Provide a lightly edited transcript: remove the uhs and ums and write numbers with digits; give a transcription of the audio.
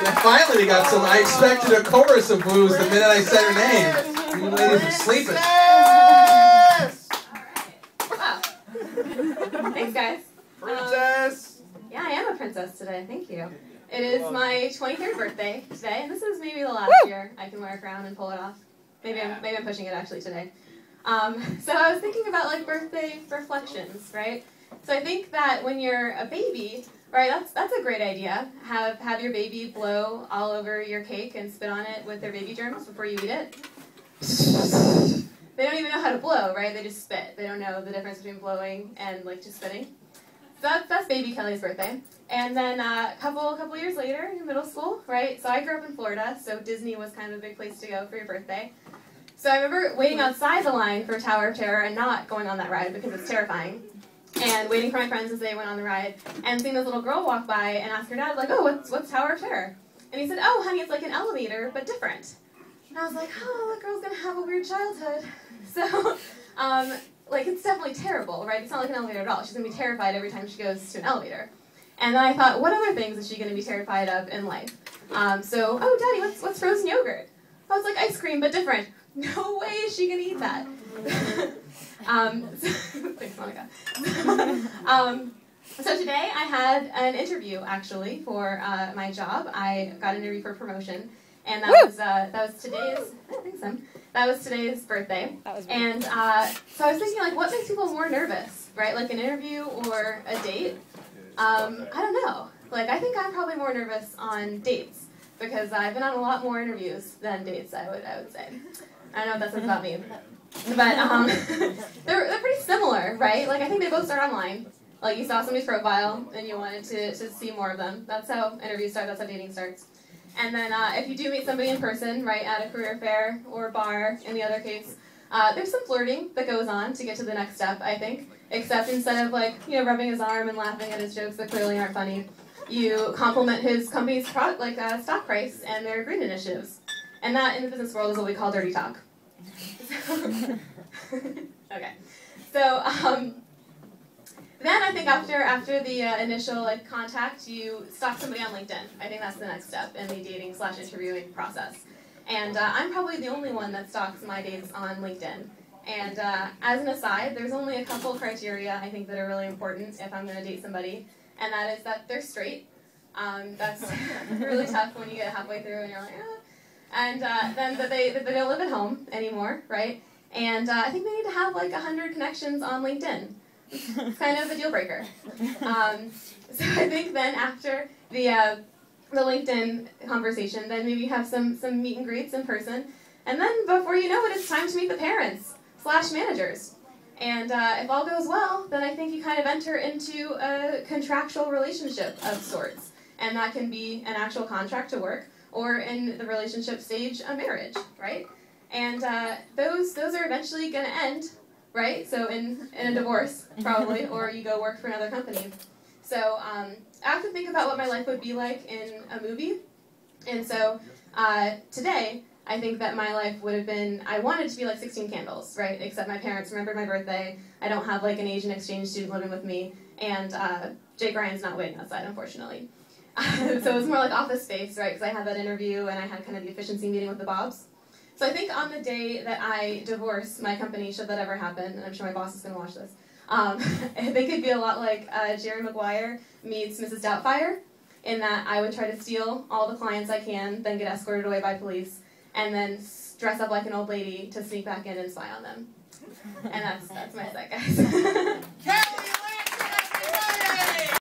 Yeah, finally they got some. I expected a chorus of boos the minute I said her name. You ladies are sleeping. Wow. Thanks, guys. Princess! Yeah, I am a princess today. Thank you. It is my 23rd birthday today, and this is maybe the last year I can wear a crown and pull it off. Maybe I'm pushing it actually today. So I was thinking about like birthday reflections, right? So I think that when you're a baby, right, that's a great idea. Have your baby blow all over your cake and spit on it with their baby germs before you eat it. They don't even know how to blow, right? They just spit. They don't know the difference between blowing and like just spitting. So that's baby Kelly's birthday. And then a couple years later in middle school, right? So I grew up in Florida, so Disney was kind of a big place to go for your birthday. So I remember waiting outside the line for Tower of Terror and not going on that ride because it's terrifying. And waiting for my friends as they went on the ride and seeing this little girl walk by and ask her dad, like, oh, what's Tower of Terror? And he said, oh, honey, it's like an elevator, but different. And I was like, oh, that girl's going to have a weird childhood. So, like, it's definitely terrible, right? It's not like an elevator at all. She's going to be terrified every time she goes to an elevator. And then I thought, what other things is she going to be terrified of in life? So, oh, Daddy, what's frozen yogurt? I was like, ice cream, but different. No way is she going to eat that. Thanks, Monica. So today I had an interview, actually, for my job. I got an interview for promotion, and that was today's. Thanks, Sam. That was today's birthday. And so I was thinking, like, what makes people more nervous, right? Like an interview or a date? I don't know. Like, I think I'm probably more nervous on dates because I've been on a lot more interviews than dates. I would say. I don't know what that says about me. But they're pretty similar, right? Like, I think they both start online. Like, you saw somebody's profile, and you wanted to see more of them. That's how interviews start. That's how dating starts. And then if you do meet somebody in person, right, at a career fair or bar, in the other case, there's some flirting that goes on to get to the next step, I think. Except instead of, like, you know, rubbing his arm and laughing at his jokes that clearly aren't funny, you compliment his company's stock price and their green initiatives. And that, in the business world, is what we call dirty talk. Okay, so then I think after the initial like contact, you stalk somebody on LinkedIn. I think that's the next step in the dating/interviewing process. And I'm probably the only one that stalks my dates on LinkedIn. And as an aside, there's only a couple criteria I think that are really important if I'm going to date somebody, and that is that they're straight. That's really tough when you get halfway through and you're like, ah. And then that they don't live at home anymore, right? And I think they need to have like 100 connections on LinkedIn. It's kind of a deal breaker. So I think then after the LinkedIn conversation, then maybe have some meet and greets in person, and then before you know it, it's time to meet the parents/managers. And if all goes well, then I think you kind of enter into a contractual relationship of sorts, and that can be an actual contract to work, or in the relationship stage, a marriage, right? And those are eventually going to end, right? So in a divorce, probably, or you go work for another company. So I have to think about what my life would be like in a movie. And so today, I think that my life would have been, I wanted to be like 16 Candles, right? Except my parents remembered my birthday. I don't have like an Asian exchange student living with me. And Jake Ryan's not waiting outside, unfortunately. So it was more like Office Space, right? Because I had that interview and I had kind of the efficiency meeting with the Bobs. So I think on the day that I divorce my company, should that ever happen, and I'm sure my boss is going to watch this, I think it'd be a lot like Jerry Maguire meets Mrs. Doubtfire, in that I would try to steal all the clients I can, then get escorted away by police, and then dress up like an old lady to sneak back in and spy on them. And that's my set, guys.